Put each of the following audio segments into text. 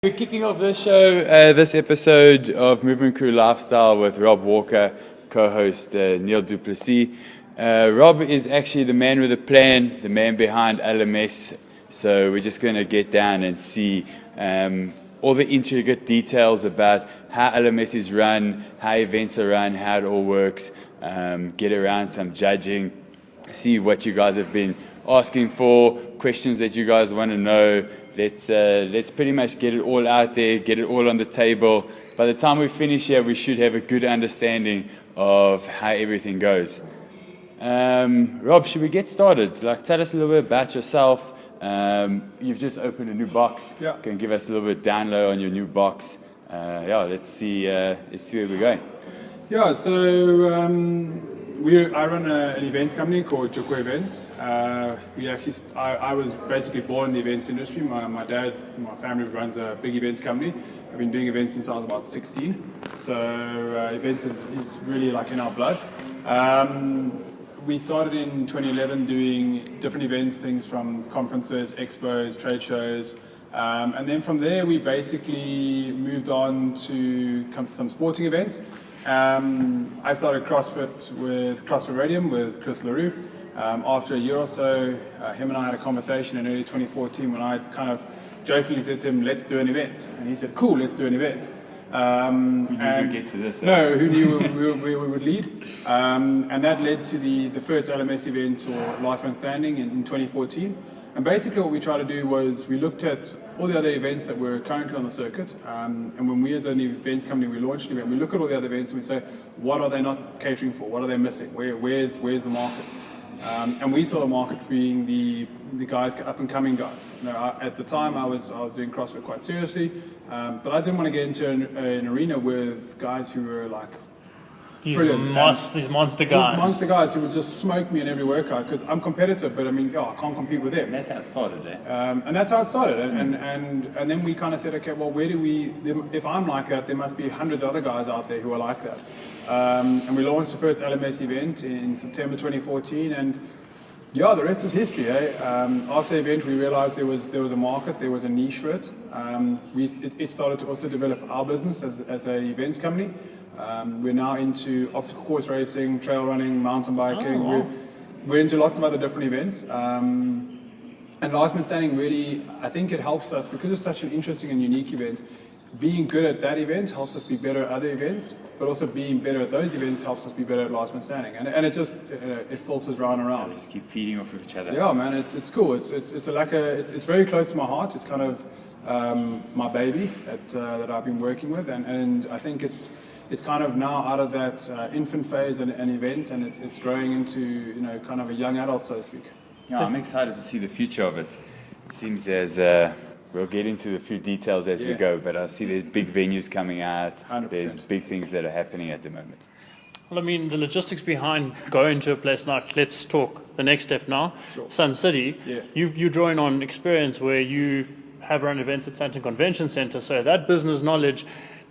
We're kicking off this show, this episode of Movement Crew Lifestyle with Rob Walker, co-host Neil Duplessis. Rob is actually the man with a plan, the man behind LMS. So we're just going to get down and see all the intricate details about how LMS is run, how events are run, how it all works, get around some judging, see what you guys have been asking for, questions that you guys want to know. Let's pretty much get it all out there, get it all on the table. By the time we finish here, we should have a good understanding of how everything goes. Rob, should we get started? Tell us a little bit about yourself. You've just opened a new box. Yeah. Can you give us a little bit down low on your new box? Let's see where we're going. Yeah, so I run an events company called Joko Events. I was basically born in the events industry. My dad, my family runs a big events company. I've been doing events since I was about 16. So events is really like in our blood. We started in 2011 doing different events, things from conferences, expos, trade shows. And then from there, we basically moved on to some sporting events. I started CrossFit with CrossFit Radium with Chris LaRue. After a year or so, him and I had a conversation in early 2014 when I kind of jokingly said to him, let's do an event. And he said, cool, let's do an event. Who knew we'd get to this? No, who knew we would lead? And that led to the first LMS event, or Last Man Standing, in 2014. And basically what we tried to do was we looked at all the other events that were currently on the circuit. And when we as an events company, we launched an event, we look at all the other events and we say, what are they not catering for? What are they missing? Where's the market? And we saw the market being the guys, up and coming guys. At the time, I was doing CrossFit quite seriously, but I didn't want to get into an arena with guys who were like these monster guys. Monster guys who would just smoke me in every workout because I'm competitive, but I can't compete with them. That's how it started, eh? And that's how it started. And then we kind of said, okay, well, if I'm like that, there must be hundreds of other guys out there who are like that. And we launched the first LMS event in September 2014, and the rest is history. After the event, we realized there was a market, there was a niche for it. It started to also develop our business as an events company. We're now into obstacle course racing, trail running, mountain biking. Oh, wow. We're into lots of other different events. And Last Man Standing really, I think it helps us because it's such an interesting and unique event. Being good at that event helps us be better at other events, but also being better at those events helps us be better at Last Man Standing. And it just it filters round and round. Just keep feeding off of each other. Yeah, man, it's cool. It's very close to my heart. It's kind of my baby that I've been working with, and I think it's kind of now out of that infant phase and an event, and it's growing into kind of a young adult, so to speak. Yeah, I'm excited to see the future of it. It seems as we'll get into a few details as we go, but I see there's big venues coming out. 100%. There's big things that are happening at the moment. Well, I mean, the logistics behind going to a place like, let's talk the next step now, Sure. Sun City. Yeah. You're drawing on experience where you have run events at Sandton Convention Center, so that business knowledge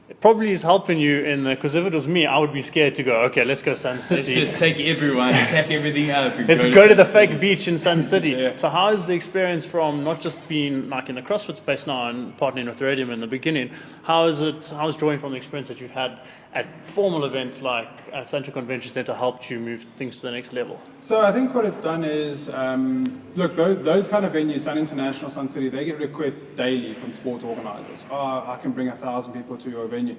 it probably is helping you because if it was me, I would be scared to go, okay, let's go Sun City. Let's just take everyone, pack everything up. Let's go to the fake beach in Sun City. Yeah. So how is the experience from not just being like in the CrossFit space now and partnering with Radium in the beginning, how's drawing from the experience that you've had at formal events like Central Convention Center helped you move things to the next level? So I think what it's done is, look, those kind of venues, Sun International, Sun City, they get requests daily from sport organizers. I can bring 1,000 people to your venue.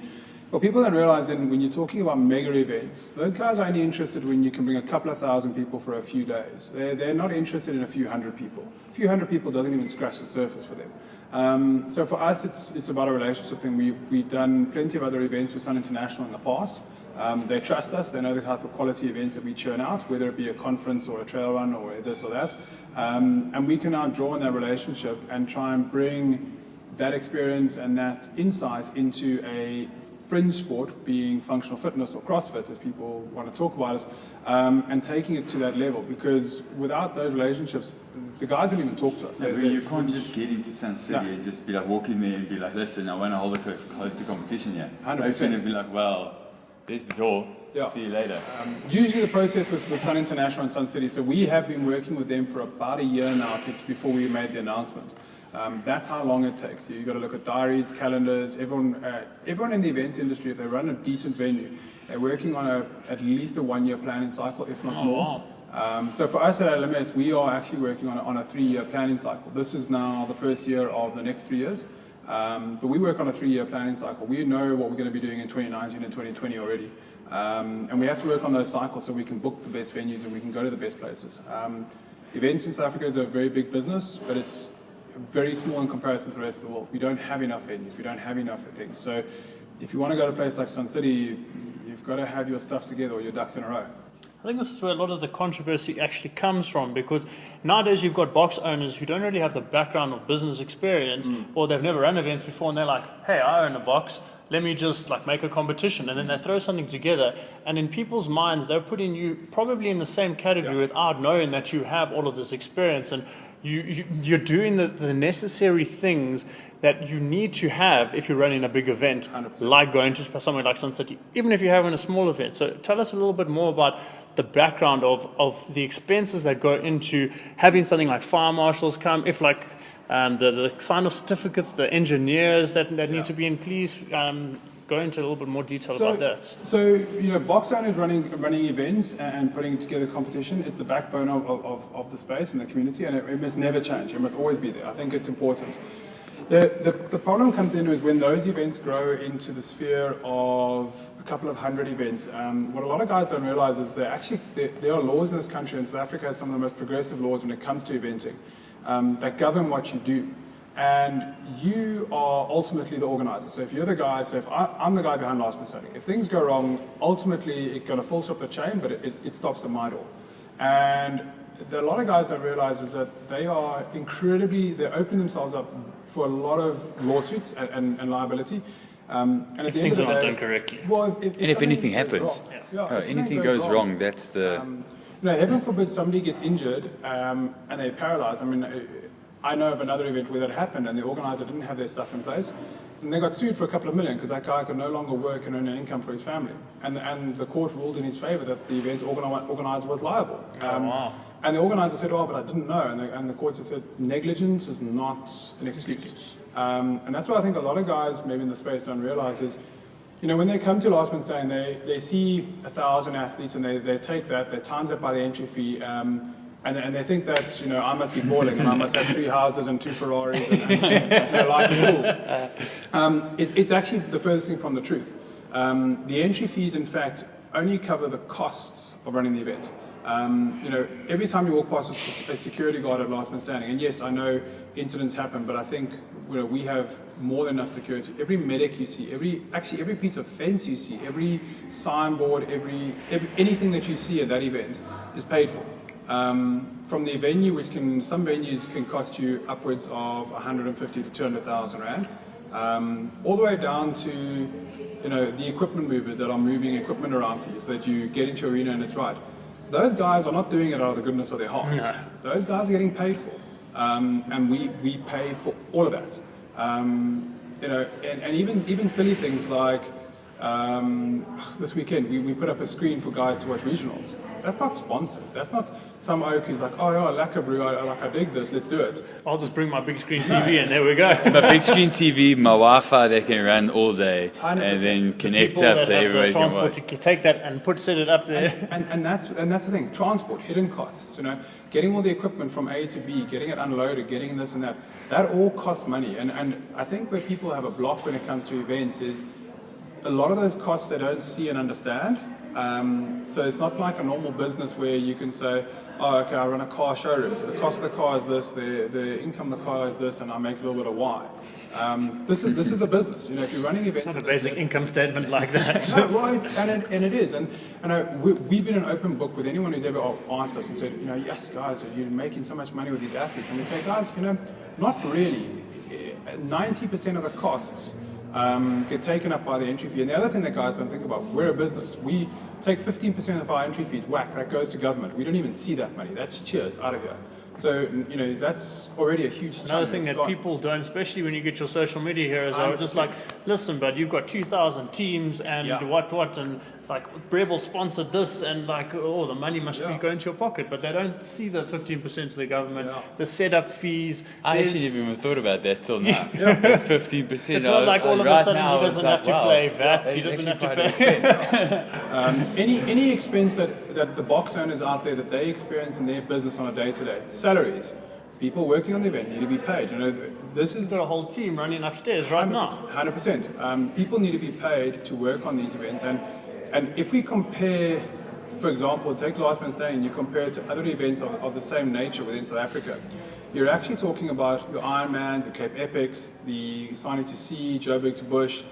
What people don't realize when you're talking about mega events, those guys are only interested when you can bring a couple of thousand people for a few days. They're not interested in a few hundred people. A few hundred people doesn't even scratch the surface for them. So for us, it's about a relationship thing. We've done plenty of other events with Sun International in the past. They trust us. They know the type of quality events that we churn out, whether it be a conference or a trail run or this or that. And we can now draw on that relationship and try and bring that experience and that insight into a fringe sport, being functional fitness or CrossFit, as people want to talk about it, and taking it to that level. Because without those relationships, the guys don't even talk to us. You can't just get into Sun City and just be like, walk in there and be like, listen, I want to hold a close to competition here. 100%. Most going to be like, well, there's the door. Yeah. See you later. Usually the process with Sun International and Sun City, so we have been working with them for about a year now before we made the announcement. That's how long it takes. You've got to look at diaries, calendars. Everyone in the events industry, if they run a decent venue, they're working on at least a 1-year planning cycle, if not more. Wow. So for us at LMS, we are actually working on a 3-year planning cycle. This is now the first year of the next 3 years. But we work on a 3-year planning cycle. We know what we're going to be doing in 2019 and 2020 already. And we have to work on those cycles so we can book the best venues and we can go to the best places. Events in South Africa is a very big business, but it's very small in comparison to the rest of the world. We don't have enough venues. We don't have enough things. So if you want to go to a place like Sun City, you've got to have your stuff together or your ducks in a row. I think this is where a lot of the controversy actually comes from, because nowadays you've got box owners who don't really have the background of business experience, or they've never run events before, and they're like, hey, I own a box, let me just like make a competition, and then they throw something together, and in people's minds they're putting you probably in the same category without knowing that you have all of this experience, and you're doing the necessary things that you need to have if you're running a big event, 100%. like going to somewhere like Sun City, even if you're having a small event. So tell us a little bit more about the background of the expenses that go into having something like fire marshals come, if like the sign-off certificates, the engineers that need to be in. Please go into a little bit more detail about that. So, box owners running events and putting together competition, it's the backbone of the space and the community, and it must never change. It must always be there. I think it's important. The problem comes in is when those events grow into the sphere of a couple of hundred events. What a lot of guys don't realize is there are laws in this country, and South Africa has some of the most progressive laws when it comes to eventing that govern what you do. And you are ultimately the organizer. So if you're the guy, so if I'm the guy behind last minute standing, if things go wrong, ultimately it kind of falls up the chain, but it stops at my door. And a lot of guys don't realize is that they're opening themselves up for a lot of lawsuits and liability. And at the end of the day, not done correctly. Well, if anything happens, if anything goes wrong, that's the... heaven forbid somebody gets injured and they're paralyzed. I mean, I know of another event where that happened and the organizer didn't have their stuff in place. And they got sued for a couple of million because that guy could no longer work and earn an income for his family. And the court ruled in his favor that the event organizer was liable. Wow. And the organizer said, but I didn't know. And the court just said, negligence is not an excuse. And that's what I think a lot of guys maybe in the space don't realize is, when they come to last minute saying they see 1,000 athletes and they take that, they times it by the entry fee, and they think that, I must be balling and I must have 3 houses and 2 Ferraris and their life is cool. It's actually the furthest thing from the truth. The entry fees, in fact, only cover the costs of running the event. Every time you walk past a security guard at last man standing, and yes, I know incidents happen, but I think we have more than enough security. Every medic you see, every piece of fence you see, every signboard, anything that you see at that event is paid for. From the venue, which some venues can cost you upwards of 150 to 200,000 rand, all the way down to the equipment movers that are moving equipment around for you so that you get into your arena and it's right. Those guys are not doing it out of the goodness of their hearts. No. Those guys are getting paid for, and we pay for all of that. And even silly things like this weekend we put up a screen for guys to watch regionals. That's not sponsored. That's not some oak who's like, oh yeah, lekker brew, I dig this, let's do it. I'll just bring my big screen TV and there we go. My big screen TV, my Wi-Fi that can run all day, 100%. And then connect up so everybody can watch. You can take that and set it up there. And that's the thing. Transport, hidden costs. Getting all the equipment from A to B, getting it unloaded, getting this and that. That all costs money. And I think where people have a block when it comes to events is a lot of those costs they don't see and understand. So it's not like a normal business where you can say, oh, okay, I run a car showroom, so the cost of the car is this, the income of the car is this, and I make a little bit of Y. This is a business. If you're running events, it's not a basic income statement like that. No, well, and it is, and we've been an open book with anyone who's ever asked us and said, yes, guys, you're making so much money with these athletes, and we say, guys, not really. 90% of the costs get taken up by the entry fee. And the other thing that guys don't think about, we're a business. We take 15% of our entry fees, that goes to government. We don't even see that money. That's cheers out of here. So, that's already a huge chunk. Another thing that people don't, especially when you get your social media heroes, are just like, listen, but you've got 2,000 teams and what, and like Breville sponsored this, and like, oh, the money must be Yeah. going to your pocket, but they don't see the 15% to the government, Yeah. the setup fees. I There's- actually never even thought about that till now. Yeah. It's 15%. It's not like all of a right sudden now he it's doesn't like, have to wow, pay VAT, that he is doesn't actually have to quite an pay. expense. Any expense that the box owners out there that they experience in their business on a day-to-day, salaries, people working on the event need to be paid. You know, this is We've got a whole team running upstairs right now. 100%. People need to be paid to work on these events, and if we compare, for example, take Last Man Standing, you compare it to other events of the same nature within South Africa, you're actually talking about your Ironmans, the Cape Epics, the Sinai to Sea, Joburg to Bush,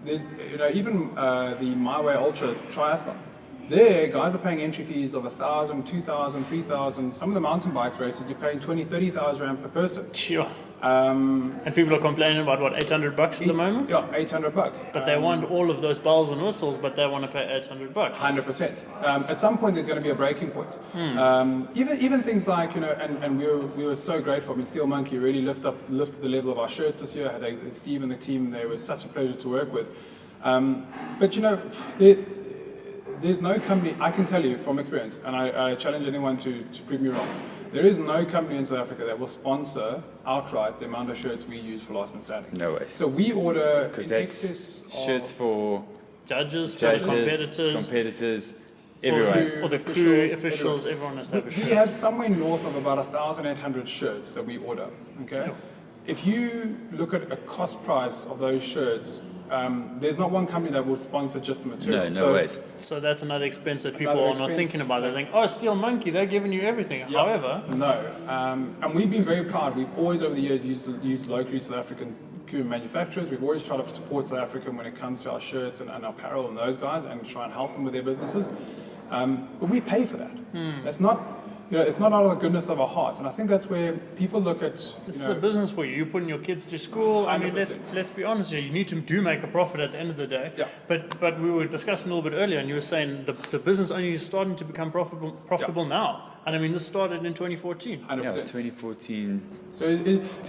even the My Way Ultra Triathlon. There, guys are paying entry fees of 1,000, 2,000, 3,000. Some of the mountain bike races, you're paying 20, 30,000 rand per person. Sure. And people are complaining about what, $800 at the moment? Yeah, $800. But they want all of those bells and whistles, but they want to pay $800. 100%. At some point, there's going to be a breaking point. Even things like, and we were so grateful. I mean, Steel Monkey really lifted the level of our shirts this year. Steve and the team, they were such a pleasure to work with. But there's no company, I can tell you from experience, and I challenge anyone to prove me wrong. There is no company in South Africa that will sponsor outright the amount of shirts we use for Last Man Standing. No way. So we order Because in that's excess shirts of for Judges, for judges, competitors, everyone. or the crew officials, everyone has to have a we shirt. have somewhere north of about 1,800 shirts that we order. Okay, if you look at a cost price of those shirts, there's not one company that will sponsor just the material. No ways. So that's another expense that people Another are not expense. thinking about. They think, oh, Steel Monkey, they're giving you everything. Yeah. However, No, and we've been very proud. We've always over the years used locally South African crew manufacturers. We've always tried to support South Africa when it comes to our shirts and our apparel and those guys, and try and help them with their businesses. But we pay for that. That's not. It's not out of the goodness of our hearts, and I think that's where people look at. this is a business for you. You're putting your kids through school. I mean, 100%. let's be honest here. You need to make a profit at the end of the day. Yeah. But we were discussing a little bit earlier, and you were saying the business only is starting to become profitable now. And I mean, this started in 2014. 100%. Yeah, 2014. So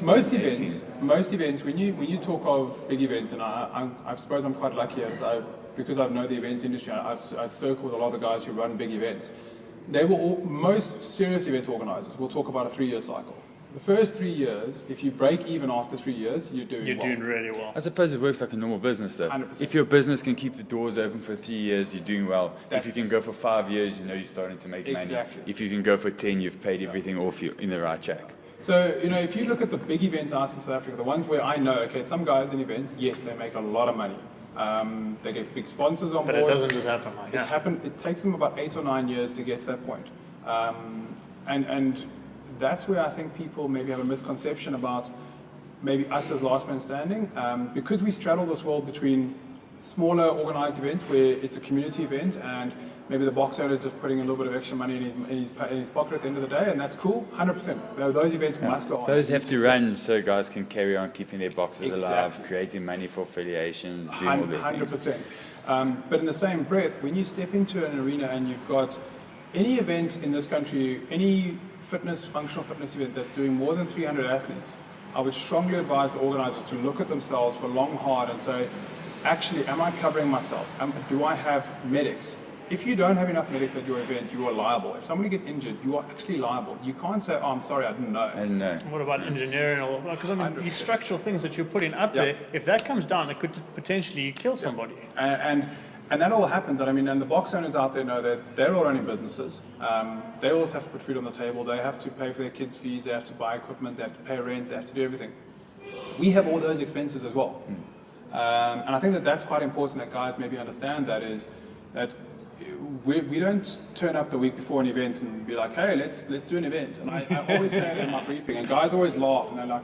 most events, when you talk of big events, and I suppose I'm quite lucky because I know the events industry. I've circled a lot of the guys who run big events. Most serious event organizers will talk about a 3-year cycle. The first 3 years, if you break even after 3 years, you're doing really well. I suppose it works like a normal business though. 100%. If your business can keep the doors open for 3 years, you're doing well. If you can go for 5 years, you're starting to make Exactly. money. If you can go for 10, you've paid everything off, you're in the right track. So, if you look at the big events out in South Africa, the ones where I know, okay, some guys in events, yes, they make a lot of money. They get big sponsors on But board. it doesn't just happen like It's that. happened. It takes them about 8 or 9 years to get to that point, and that's where I think people maybe have a misconception about maybe us as Last Man Standing, because we straddle this world between smaller organized events where it's a community event and maybe the box owner is just putting a little bit of extra money in his pocket at the end of the day, and that's cool, 100%. Those events must go on. Those have to run so guys can carry on keeping their boxes alive, Exactly. creating money for affiliations, doing all their things. 100%. But in the same breath, when you step into an arena and you've got any event in this country, any functional fitness event that's doing more than 300 athletes, I would strongly advise the organizers to look at themselves for long, hard and say, actually, am I covering myself? Do I have medics? If you don't have enough medics at your event, you are liable. If somebody gets injured, you are actually liable. You can't say, oh, I'm sorry, I didn't know. I don't know. What about engineering? Because I mean, these structural things that you're putting up Yeah. there, if that comes down, it could potentially kill somebody. And that all happens, and the box owners out there know that they're all running businesses. They also have to put food on the table. They have to pay for their kids' fees. They have to buy equipment. They have to pay rent. They have to do everything. We have all those expenses as well. And I think that's quite important that guys maybe understand that we don't turn up the week before an event and be like, hey, let's do an event. And I always say that in my briefing, and guys always laugh, and they're like,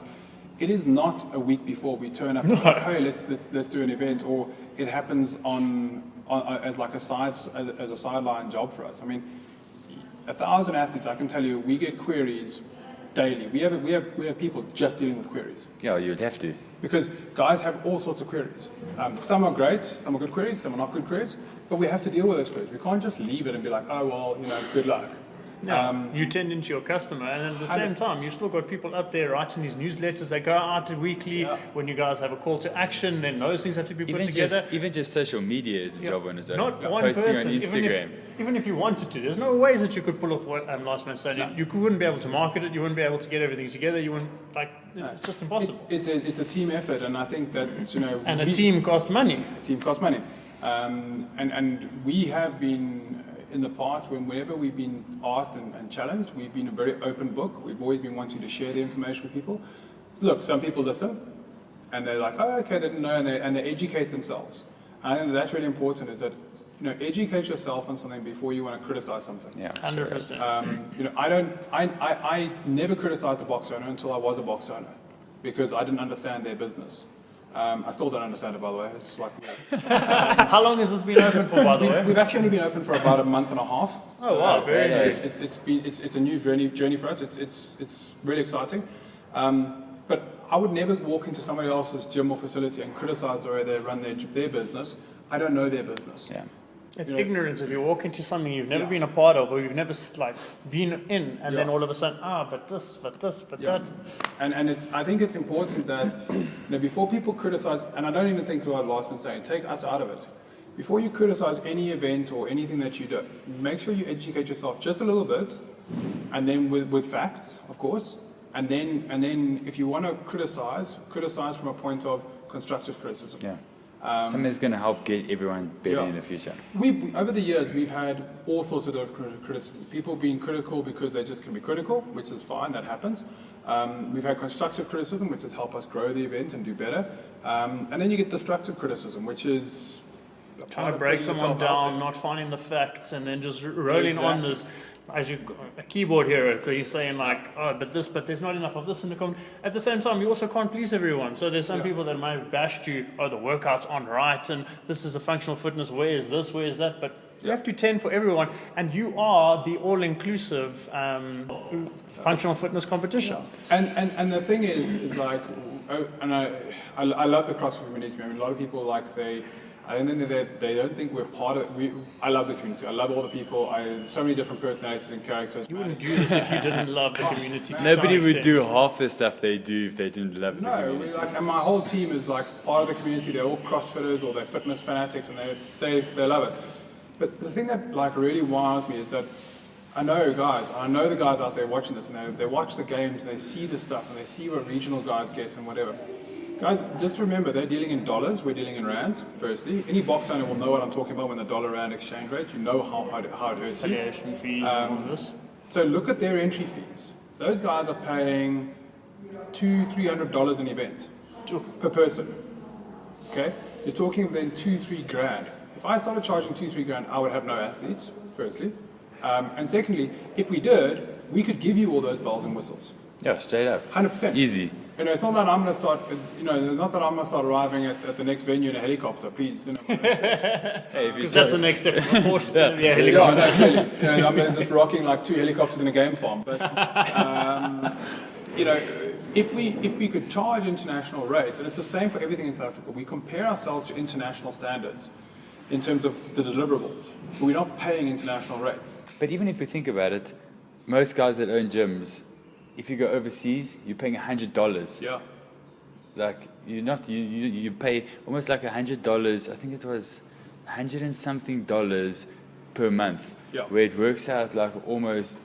it is not a week before we turn up and be like, hey, let's do an event, or it happens as like a sideline job for us. I mean, 1,000 athletes, I can tell you, we get queries daily. We have people just dealing with queries. Yeah, you'd have to. Because guys have all sorts of queries. Some are great, some are good queries, some are not good queries, but we have to deal with those queries. We can't just leave it and be like, oh, well, good luck. You tend into your customer, and at the same 100%. time, you've still got people up there writing these newsletters. They go out weekly. When you guys have a call to action, then those things have to be put together. Even just social media is a job on its own. Not one Posting person. on Instagram. Even if you wanted to, there's no ways that you could pull off what Last Man Standing. You wouldn't be able to market it. You wouldn't be able to get everything together. You wouldn't it's just impossible. It's a team effort, and I think that and a team costs money. A team costs money, and we have been in the past whenever we've been asked and challenged, we've been a very open book. We've always been wanting to share the information with people. So look, some people listen, and they're like, oh, okay, they didn't know, and they educate themselves. And I think that's really important. Is that educate yourself on something before you want to criticize something. Yeah, 100%. I never criticized a box owner until I was a box owner, because I didn't understand their business. I still don't understand it, by the way. It's like weird. How long has this been open for, by the way? We've actually only been open for about a month and a half. Oh wow, very nice. It's a new journey for us. It's really exciting. But I would never walk into somebody else's gym or facility and criticize the way they run their business. I don't know their business. Yeah. It's ignorance if you walk into something you've never been a part of, or you've never been in, and then all of a sudden, but that. And I think it's important that before people criticize, and I don't even think about Last Man Standing, take us out of it. Before you criticize any event or anything that you do, make sure you educate yourself just a little bit, and then with facts, of course. And then if you want to criticize from a point of constructive criticism. Yeah. Something that's going to help get everyone better in the future. We over the years, we've had all sorts of criticism. People being critical because they just can be critical, which is fine, that happens. We've had constructive criticism, which has helped us grow the event and do better. And then you get destructive criticism, which is trying to break someone down, not finding the facts, and then just rolling on this. As a keyboard hero, where you're saying but there's not enough of this in the comment. At the same time, you also can't please everyone. So there's some people that might have bashed you, the workouts aren't right, and this is a functional fitness, where is this, where is that? But you have to tend for everyone, and you are the all-inclusive functional fitness competition. And the thing is I love the CrossFit community. I mean, a lot of people I don't think they don't think we're part of it. I love the community. I love all the people. So many different personalities and characters. You wouldn't do this if you didn't love the community. Nobody would do half the stuff they do if they didn't love the community. And my whole team is part of the community. They're all CrossFitters or they're fitness fanatics, and they love it. But the thing that really wows me is that I know the guys out there watching this, and they watch the games and they see the stuff and they see what regional guys get and whatever. Guys, just remember, they're dealing in dollars, we're dealing in rands, firstly. Any box owner will know what I'm talking about when the dollar-rand exchange rate. You know how it hurts you. Affiliation fees and all of this. So look at their entry fees. Those guys are paying $200-300 an event per person. Okay? You're talking then $2-3 grand. If I started charging $2-3 grand, I would have no athletes, firstly. And secondly, if we did, we could give you all those bells and whistles. Yeah, straight up. 100%. Easy. It's not that I'm going to start. Not that I'm going to start arriving at the next venue in a helicopter. Please. Because that's the next step of proportion. Helicopter. Yeah, no, really. I'm just rocking 2 helicopters in a game farm. But if we could charge international rates, and it's the same for everything in South Africa. We compare ourselves to international standards in terms of the deliverables, but we're not paying international rates. But even if we think about it, most guys that own gyms, if you go overseas, you're paying $100. Yeah. You pay almost $100. I think it was $100 and something per month. Yeah. Where it works out almost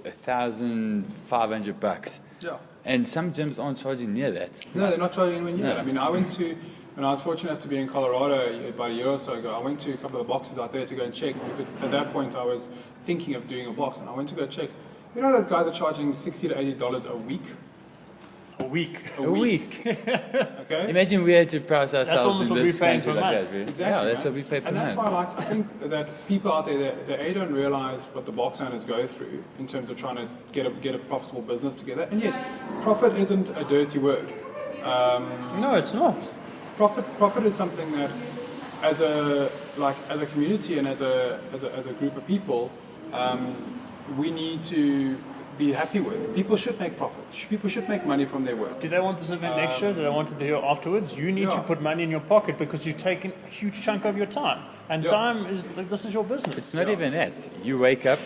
$1,500. Yeah. And some gyms aren't charging near that. No, they're not charging anywhere near that. I mean, when I was fortunate enough to be in Colorado about a year or so ago, I went to a couple of the boxes out there to go and check, because at that point I was thinking of doing a box, and I went to go check. Those guys are charging $60 to $80 a week. A week. Okay. Imagine we had to price ourselves in this country like that. Exactly. Yeah, that's what we pay per month. And month. that's why I think that people out there, they don't realize what the box owners go through in terms of trying to get a profitable business together. And yes, profit isn't a dirty word. No, it's not. Profit is something that, as a community and as a group of people, we need to be happy with. People should make profit. People should make money from their work. Do they want this event next year? Do they want it here afterwards? You need to put money in your pocket, because you've taken a huge chunk of your time. And time is this is your business. It's not even that. You wake up,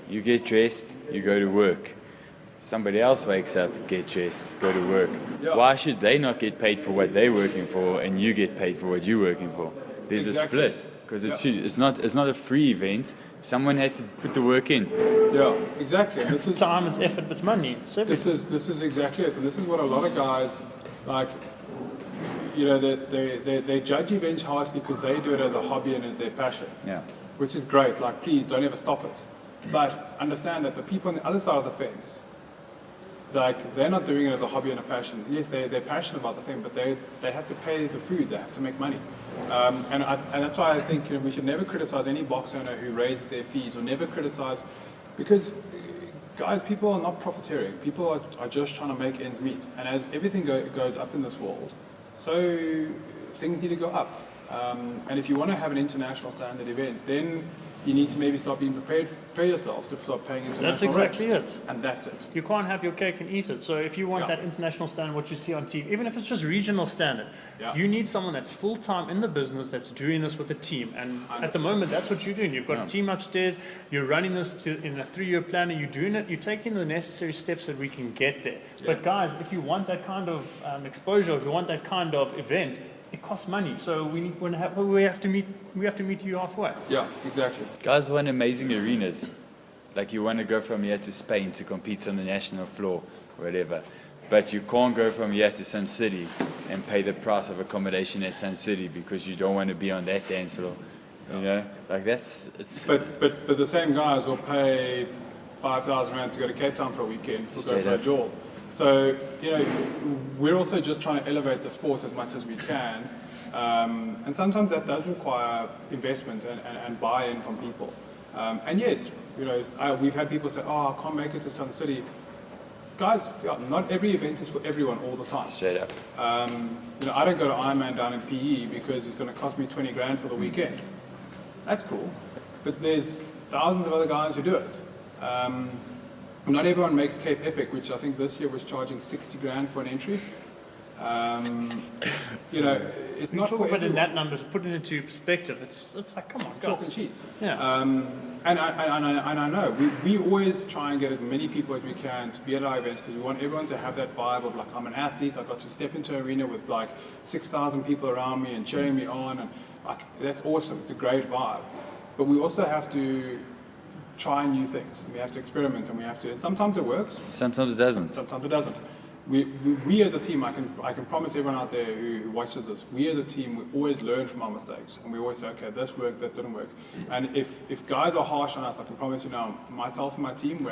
You get dressed, you go to work. Somebody else wakes up, get dressed, go to work. Yeah. Why should they not get paid for what they're working for and you get paid for what you're working for? There's Exactly. a split because it's not a free event. Someone had to put the work in. Yeah, exactly. And this is Time, it's effort, it's money. It's everything. this is exactly it, and this is what a lot of guys like. You know, they judge events harshly because they do it as a hobby and as their passion. Yeah. Which is great. Like, please don't ever stop it. But understand that the people on the other side of the fence, like, they're not doing it as a hobby and a passion. Yes, they're passionate about the thing, but they have to pay the food. They have to make money. And that's why I think, you know, we should never criticize any box owner who raises their fees, or never criticize, because guys, people are not profiteering. People are just trying to make ends meet. And as everything goes up in this world, so things need to go up. And if you want to have an international standard event, then you need to maybe start being prepared yourselves to start paying international That's exactly rates. it. And that's it. You can't have your cake and eat it. So if you want Yeah. that international standard, what you see on TV, even if it's just regional standard, Yeah. you need someone that's full-time in the business that's doing this with a team. And at the 100%. moment, that's what you're doing. You've got a team upstairs. You're running this in a 3-year plan, and you're doing it. You're taking the necessary steps that we can get there. But guys, if you want that kind of exposure, if you want that kind of event, it costs money. So we have to meet you halfway. Yeah, exactly. Guys want amazing arenas. Like, you want to go from here to Spain to compete on the national floor, whatever. But you can't go from here to Sun City and pay the price of accommodation at Sun City because you don't want to be on that dance floor. You know, like it's. But the same guys will pay 5,000 rand to go to Cape Town for a weekend for Straight go for a up. jaw. So, you know, we're also just trying to elevate the sport as much as we can. And sometimes that does require investment and buy-in from people. And yes, you know, we've had people say, oh, I can't make it to Sun City. Guys, yeah, not every event is for everyone all the time. Straight up. You know, I don't go to Ironman down in PE because it's going to cost me 20 grand for the weekend. That's cool. But there's thousands of other guys who do it. Not everyone makes Cape Epic, which I think this year was charging 60 grand for an entry. You know, it's not for But in everyone. that numbers, put it into perspective, it's like, come on, Chalk guys. and cheese. Yeah. And I know we always try and get as many people as we can to be at our events because we want everyone to have that vibe of like, I'm an athlete, I got to step into an arena with like 6,000 people around me and cheering me on, and like, that's awesome. It's a great vibe. But we also have to try new things, and we have to experiment, and we have to. And sometimes it works, Sometimes it doesn't. sometimes it doesn't. We as a team, I can promise everyone out there who watches this, we as a team, we always learn from our mistakes, and we always say, okay, this worked, that didn't work. And if guys are harsh on us, I can promise you now, myself and my team,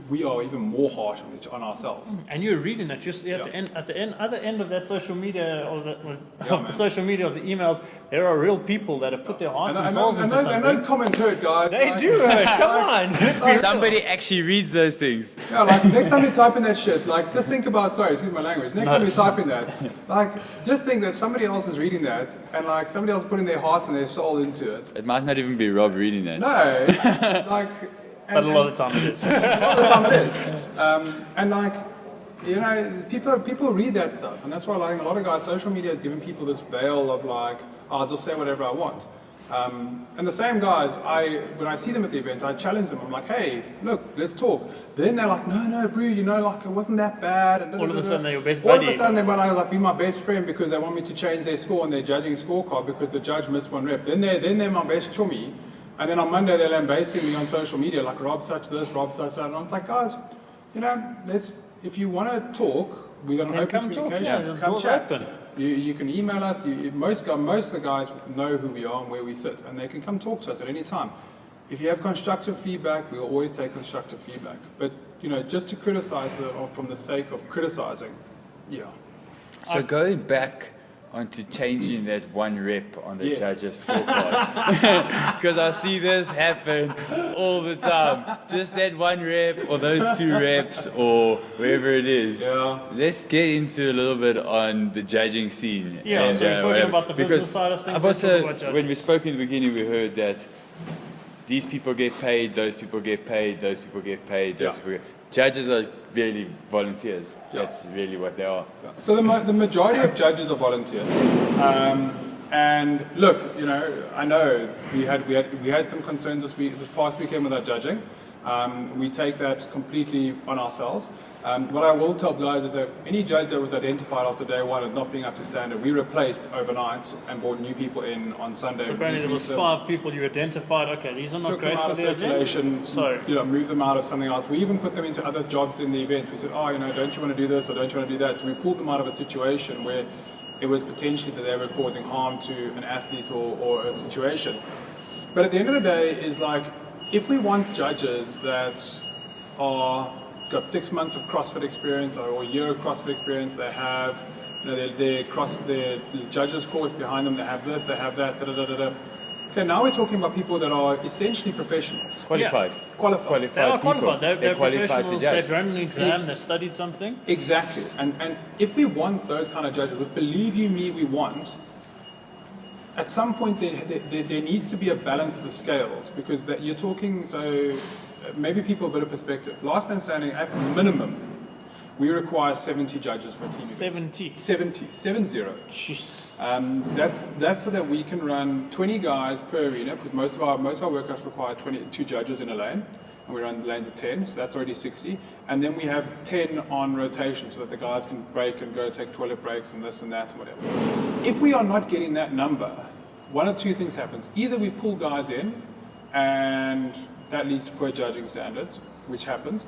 we are even more harsh on ourselves. And you're reading that just at Yeah. the other end of that social media or Yeah, of the man. social media of the emails, there are real people that have put their hearts and, And souls into those something. comments hurt, guys. They Like- do hurt. Come on. Let's be real. Somebody actually reads those things. Yeah, like next time you type in that shit, like just think about, sorry, excuse my language, next time you type in that, like just think that somebody else is reading that and like somebody else putting their hearts and their soul into it. It might not even be Rob reading that. No, like, But a lot of the time it is. a lot of the time it is. And like, you know, people read that stuff, and that's why like a lot of guys, social media has given people this veil of like, oh, I'll just say whatever I want. And the same guys, when I see them at the event, I challenge them. I'm like, hey, look, let's talk. Then they're like, no, bro, you know, like it wasn't that bad. And All of a sudden they're your best All of buddy. a sudden they want to like be my best friend because they want me to change their score on their judging scorecard because the judge missed one rep. Then they're my best chummy. And then on Monday they're lambasting me on social media like Rob such this, Rob such that. And I'm like, guys, you know, if you want to talk, we're going to Then open come talk, communication. yeah, the Come door's chat. open. You can email us. Most of the guys know who we are and where we sit, and they can come talk to us at any time. If you have constructive feedback, we'll always take constructive feedback. But you know, just to criticize from the sake of criticizing, yeah. So going back onto changing that one rep on the Yeah. judges' scorecard, because I see this happen all the time. Just that one rep or those 2 reps or wherever it is. Yeah. Let's get into a little bit on the judging scene. Yeah, so you're talking whatever. about the business Because side of things, I've let's talk also, about judging. when we spoke in the beginning, we heard that these people get paid, those people get paid, those people get paid, those Yeah. people get. Judges are really volunteers. Yeah. That's really what they are. So the majority of judges are volunteers. And look, you know, I know we had some concerns this past weekend with our judging. We take that completely on ourselves. What I will tell guys is that any judge that was identified after day one as not being up to standard, we replaced overnight and brought new people in on Sunday. So apparently there was 5 people you identified. Okay, these are not took great them out for of the event. circulation, So move them out of something else. We even put them into other jobs in the event. We said, don't you want to do this or don't you want to do that? So we pulled them out of a situation where it was potentially that they were causing harm to an athlete or a situation. But at the end of the day, is like, if we want judges that are got 6 months of CrossFit experience or a year of CrossFit experience, they have their judges course behind them, they have this, they have that, Okay, now we're talking about people that are essentially professionals. Qualified. Qualified. they are people. qualified. They're qualified to professionals. judge. They've run an exam. They've studied something. Exactly. And if we want those kind of judges, which believe you me, we want, at some point there needs to be a balance of the scales, because that you're talking, so maybe people a bit of perspective. Last man standing, at minimum, we require 70 judges for a team event. 70. 70. Jeez. That's so that we can run 20 guys per arena, because most of our workouts require 22 judges in a lane, and we run the lanes of 10, so that's already 60. And then we have 10 on rotation, so that the guys can break and go take toilet breaks and this and that and whatever. If we are not getting that number, one of two things happens. Either we pull guys in, and that leads to poor judging standards, which happens,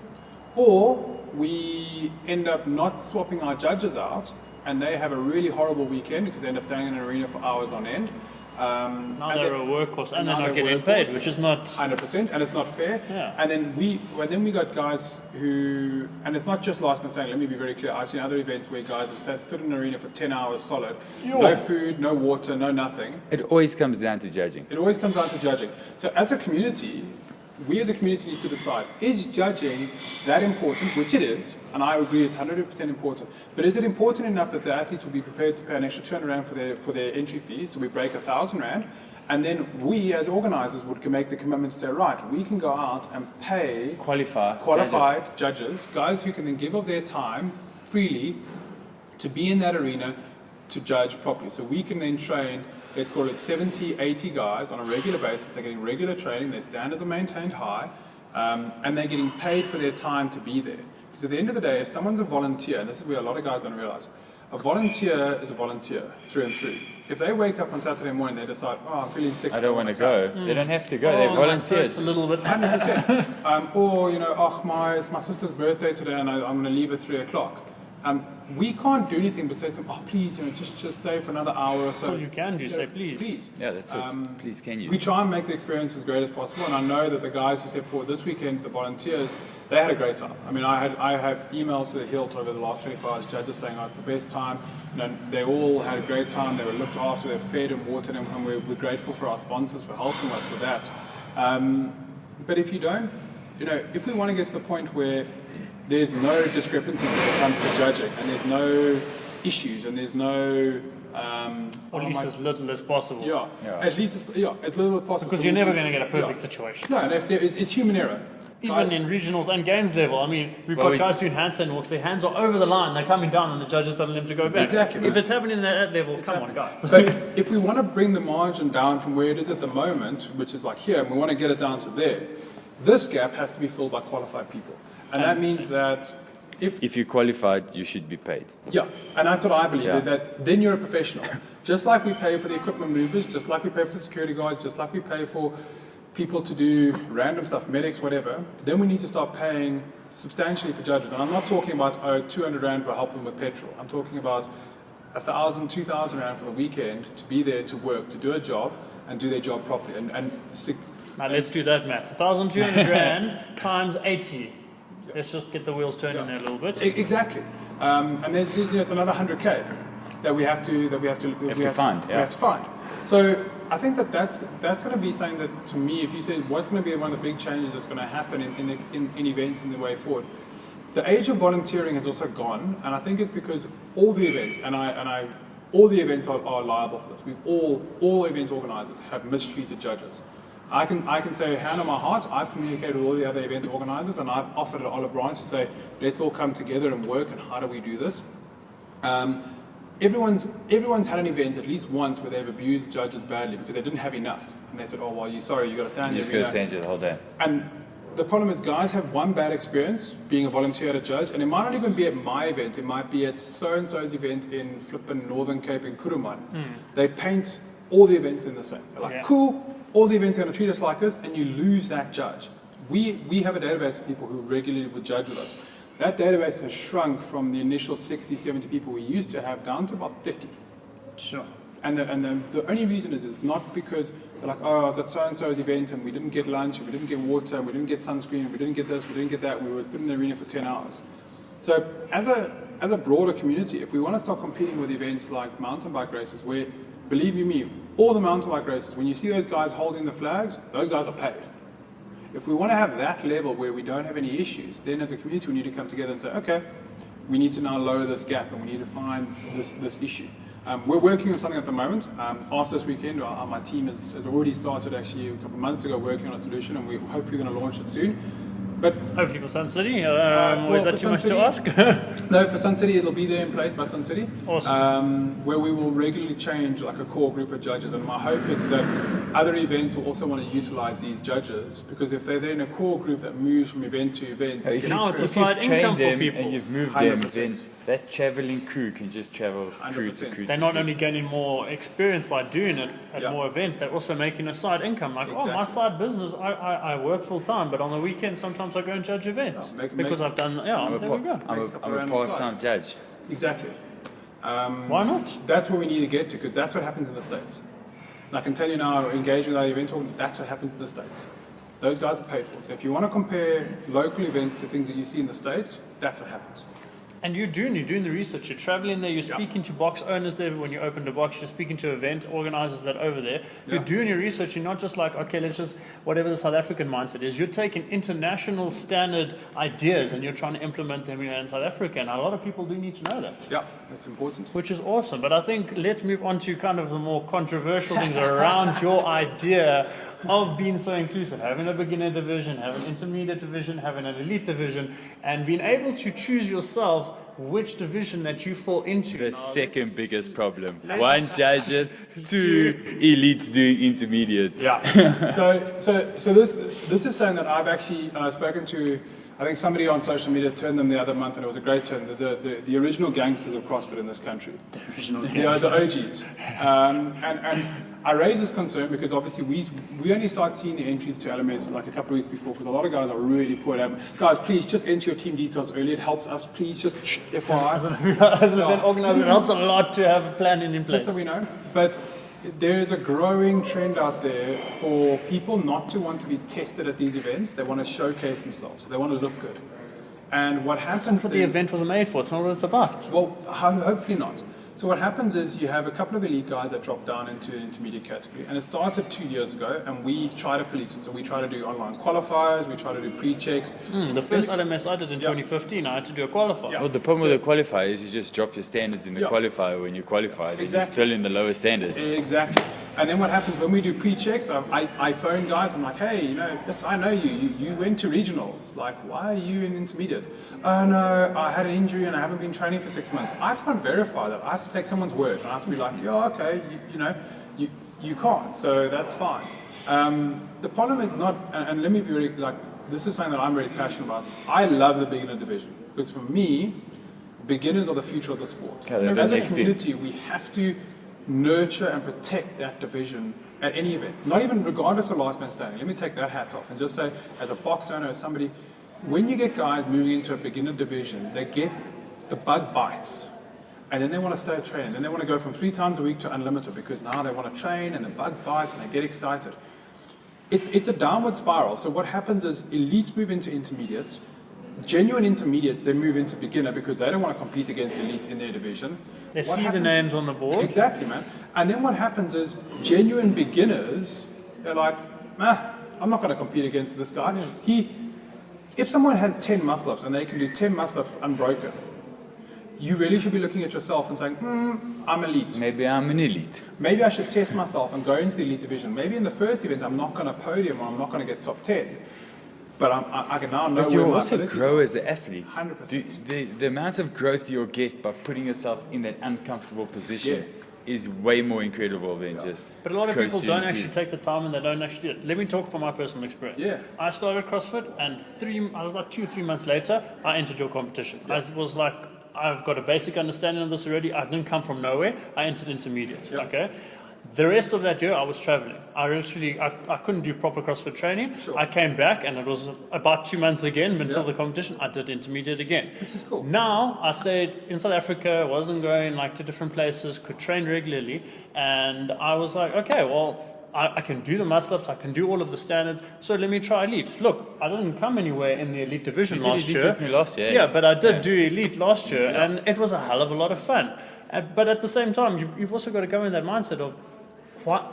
or we end up not swapping our judges out, and they have a really horrible weekend because they end up staying in an arena for hours on end. Now they're a workhorse and they're not getting paid, which is not 100%, and it's not fair. Yeah. And then we got guys who, and it's not just last man standing. Let me be very clear. I've seen other events where guys have stood in an arena for 10 hours solid, no food, no water, no nothing. It always comes down to judging. It always comes down to judging. So as a community, we as a community need to decide, is judging that important, which it is, and I agree it's 100% important, but is it important enough that the athletes will be prepared to pay an extra 200 Rand for their entry fees, so we break 1,000 Rand, and then we as organisers would make the commitment to say, right, we can go out and pay qualified judges, guys who can then give of their time freely to be in that arena to judge properly. So we can then train, let's call it 70, 80 guys on a regular basis. They're getting regular training, their standards are maintained high, and they're getting paid for their time to be there. Because at the end of the day, if someone's a volunteer, and this is where a lot of guys don't realize, a volunteer is a volunteer through and through. If they wake up on Saturday morning, they decide, I'm feeling sick. I don't want to go. They don't have to go. They're my volunteers. throat's a little bit. 100%. Or, it's my sister's birthday today and I'm going to leave at 3 o'clock. We can't do anything but say to them, please, just stay for another hour or so. That's all you can do, say please. Please. Yeah, that's it. Please, can you? We try and make the experience as great as possible, and I know that the guys who stepped forward this weekend, the volunteers, they had a great time. I mean, I have emails to the hilt over the last 24 hours, judges saying, it's the best time. They all had a great time. They were looked after, they were fed and watered, and we're grateful for our sponsors for helping us with that. But if you don't, if we want to get to the point where there's no discrepancies when it comes to judging, and there's no issues, and there's no Or at least as little as possible. Yeah. At least as little as possible. Because you're never going to get a perfect situation. No, and it's human error. Even in regionals and games level, I mean, we've got guys doing handstand walks, their hands are over the line, they're coming down, and the judges telling them to go back. Exactly. If it's happening at that level, come on, guys. But if we want to bring the margin down from where it is at the moment, which is like here, and we want to get it down to there, this gap has to be filled by qualified people. And that means that if you're qualified, you should be paid. Yeah, and that's what I believe, that then you're a professional. Just like we pay for the equipment movers, just like we pay for the security guards, just like we pay for people to do random stuff, medics, whatever, then we need to start paying substantially for judges. And I'm not talking about 200 Rand for helping with petrol. I'm talking about 1,000, 2,000 Rand for the weekend to be there to work, to do a job, and do their job properly. Now let's do that math. 1,200 Rand times 80. Let's just get the wheels turning there a little bit. Exactly. And then it's another 100K that we have to find. So I think that's going to be something that, to me, if you say what's going to be one of the big changes that's going to happen in events in the way forward, the age of volunteering has also gone, and I think it's because all the events all the events are liable for this. All event organisers have mistreated judges. I can say, hand on my heart, I've communicated with all the other event organisers, and I've offered an olive branch to say, let's all come together and work, and how do we do this? Everyone's had an event at least once where they've abused judges badly because they didn't have enough, and they said, you got to stand here. You just got to stand here the whole day. And the problem is guys have one bad experience being a volunteer at a judge, and it might not even be at my event, it might be at so-and-so's event in flippin' Northern Cape in Kuruman. They paint all the events in the same. They're like, cool, all the events are going to treat us like this, and you lose that judge. We have a database of people who regularly would judge with us. That database has shrunk from the initial 60, 70 people we used to have down to about 30. Sure. And the only reason is not because they're like, oh, I was at so-and-so's event and we didn't get lunch, and we didn't get water, and we didn't get sunscreen, and we didn't get this, we didn't get that, we were still in the arena for 10 hours. So as a broader community, if we want to start competing with events like mountain bike races, where, believe you me, all the mountain bike races, when you see those guys holding the flags, those guys are paid. If we want to have that level where we don't have any issues, then as a community we need to come together and say, okay, we need to now lower this gap and we need to find this issue. We're working on something at the moment. After this weekend, my team has already started actually a couple of months ago working on a solution, and we're hopefully going to launch it soon. But hopefully for Sun City, or is that too much to ask? No, for Sun City, it'll be there in place by Sun City. Awesome. Where we will regularly change like a core group of judges, and my hope is that other events will also want to utilize these judges, because if they're then a core group that moves from event to event, now it's a side income for people. And you've moved 100%. them, then that traveling crew can just travel crew to 100%. crew. They're not only gaining more experience by doing it at more events, they're also making a side income. Like, oh, my side business, I work full time, but on the weekend sometimes I go and judge events because I've done. I'm there we go. I'm a part-time judge. Exactly. Why not? That's what we need to get to, because that's what happens in the States. And I can tell you now, engaging with our event, that's what happens in the States. Those guys are paid for. So if you want to compare local events to things that you see in the States, that's what happens. And you're doing the research. You're traveling there. You're speaking to box owners there when you open the box. You're speaking to event organizers that are over there. You're doing your research. You're not just like, okay, let's just whatever the South African mindset is. You're taking international standard ideas and you're trying to implement them here in South Africa. And a lot of people do need to know that. Yeah, that's important. Which is awesome. But I think let's move on to kind of the more controversial things around your idea of being so inclusive, having a beginner division, having an intermediate division, having an elite division, and being able to choose yourself which division that you fall into. The second biggest problem. One judges, two elites doing intermediate. Yeah. So this is something that I've actually spoken to. I think somebody on social media turned them the other month, and it was a great turn. The original gangsters of CrossFit in this country. The original gangsters. The OGs. And I raise this concern because obviously we only start seeing the entries to LMS like a couple of weeks before, because a lot of guys are really poor at LMS. Guys, please just enter your team details early. It helps us. Please just FYI. As an event organizer, it helps a lot to have a plan in place. Just so we know. But there is a growing trend out there for people not to want to be tested at these events. They want to showcase themselves. They want to look good. And what happens That's what the event was made for. It's not what it's about. Well, hopefully not. So what happens is you have a couple of elite guys that drop down into the intermediate category, and it started 2 years ago, and we try to police it. So we try to do online qualifiers, we try to do pre-checks. The first LMS I did in 2015, I had to do a qualifier. Well, the problem with the qualifier is you just drop your standards in the qualifier when you qualify. Then you're still in the lower standard. Exactly. And then what happens when we do pre-checks, I phone guys, I'm like, hey, yes, I know you went to regionals. Like, why are you in intermediate? Oh no, I had an injury and I haven't been training for 6 months. I can't verify that. I have to take someone's word. I have to be like, yeah, okay, you can't, so that's fine. The problem is not, and let me be really, this is something that I'm really passionate about. I love the beginner division, because for me, beginners are the future of the sport. Okay, so as a community, we have to nurture and protect that division at any event, not even regardless of last man standing. Let me take that hat off and just say, as a box owner, as somebody, when you get guys moving into a beginner division, they get the bug bites, and then they want to stay training. Then they want to go from 3 times a week to unlimited, because now they want to train and the bug bites and they get excited. It's a downward spiral. So what happens is elites move into intermediates. Genuine intermediates, they move into beginner because they don't want to compete against elites in their division. They see the names on the board. Exactly, man. And then what happens is genuine beginners, they're like, I'm not going to compete against this guy. If someone has 10 muscle-ups and they can do 10 muscle-ups unbroken, you really should be looking at yourself and saying, I'm elite. Maybe I'm an elite. Maybe I should test myself and go into the elite division. Maybe in the first event I'm not going to podium or I'm not going to get top 10. But I can now know but where you my also abilities grow are. as an athlete. 100%. The amount of growth you'll get by putting yourself in that uncomfortable position is way more incredible than just. But a lot of people coasting don't to- actually take the time and they don't actually do it. Let me talk from my personal experience. Yeah. I started CrossFit and about 2-3 months later, I entered your competition. Yeah. I was like, I've got a basic understanding of this already. I didn't come from nowhere. I entered intermediate. Yeah. Okay. The rest of that year, I was traveling. I couldn't do proper CrossFit training. Sure. I came back, and it was about 2 months again until Yeah. the competition. I did intermediate again. Which is cool. Now I stayed in South Africa, wasn't going like to different places, could train regularly, and I was like, okay, well, I can do the muscle ups, I can do all of the standards, so let me try elite. Look, I didn't come anywhere in the elite division You did last elite year. with me last year. Yeah, but I did Yeah. do elite last year, and it was a hell of a lot of fun. But at the same time, you've also got to go in that mindset of,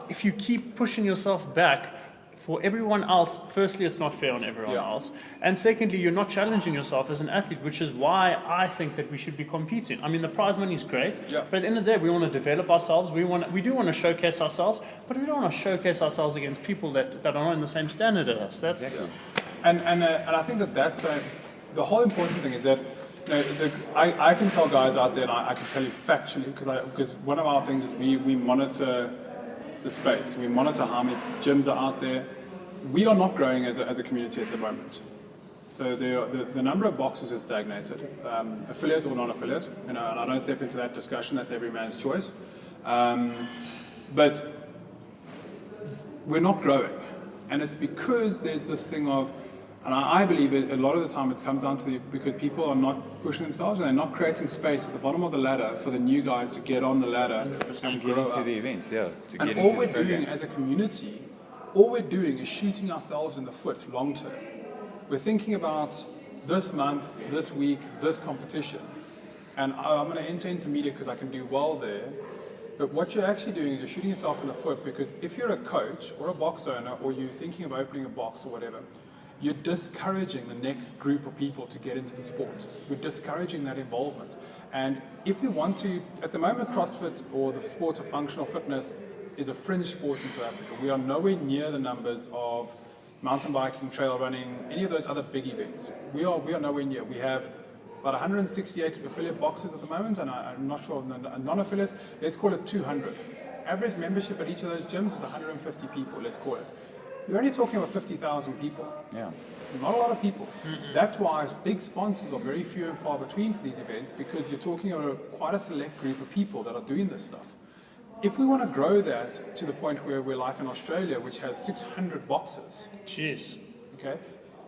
if you keep pushing yourself back for everyone else, firstly, it's not fair on everyone Yeah. else. And secondly, you're not challenging yourself as an athlete, which is why I think that we should be competing. I mean, the prize money is great, Yeah. but at the end of the day, we want to develop ourselves. We do want to showcase ourselves, but we don't want to showcase ourselves against people that are not in the same standard as us. That's And I think that's the whole important thing is that I can tell guys out there, and I can tell you factually, because one of our things is we monitor the space. We monitor how many gyms are out there. We are not growing as a community at the moment. So the number of boxes is stagnated, affiliate or non-affiliate. And I don't step into that discussion. That's every man's choice. But we're not growing, and it's because there's this thing of, and I believe a lot of the time it comes down to because people are not pushing themselves and they're not creating space at the bottom of the ladder for the new guys to get on the ladder To and get grow into up. the events, yeah. To get And into all the we're program. doing as a community, all we're doing is shooting ourselves in the foot long term. We're thinking about this month, this week, this competition, and I'm going to enter intermediate because I can do well there. But what you're actually doing is you're shooting yourself in the foot, because if you're a coach or a box owner, or you're thinking of opening a box or whatever, you're discouraging the next group of people to get into the sport. We're discouraging that involvement. And if we want to, at the moment, CrossFit or the sport of functional fitness is a fringe sport in South Africa. We are nowhere near the numbers of mountain biking, trail running, any of those other big events. We are nowhere near. We have about 168 affiliate boxes at the moment, and I'm not sure of the non-affiliate. Let's call it 200. Average membership at each of those gyms is 150 people, let's call it. You're only talking about 50,000 people. Yeah. Not a lot of people. That's why big sponsors are very few and far between for these events, because you're talking about quite a select group of people that are doing this stuff. If we want to grow that to the point where we're like in Australia, which has 600 boxes, jeez. okay,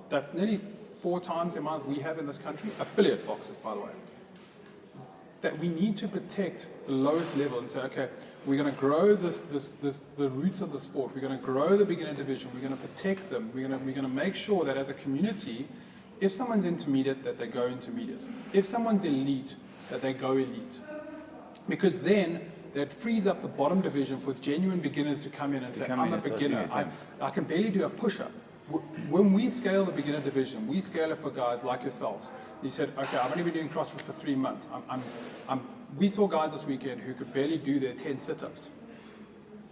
that's nearly 4 times the amount we have in this country, affiliate boxes, by the way. That we need to protect the lowest level and say, okay, we're going to grow the roots of the sport. We're going to grow the beginner division. We're going to protect them. We're going to make sure that as a community, if someone's intermediate, that they go intermediate. If someone's elite, that they go elite. Because then that frees up the bottom division for genuine beginners to come in and say, I'm a beginner. I can barely do a push-up. When we scale the beginner division, we scale it for guys like yourselves. You said, okay, I've only been doing CrossFit for 3 months. We saw guys this weekend who could barely do their 10 sit-ups.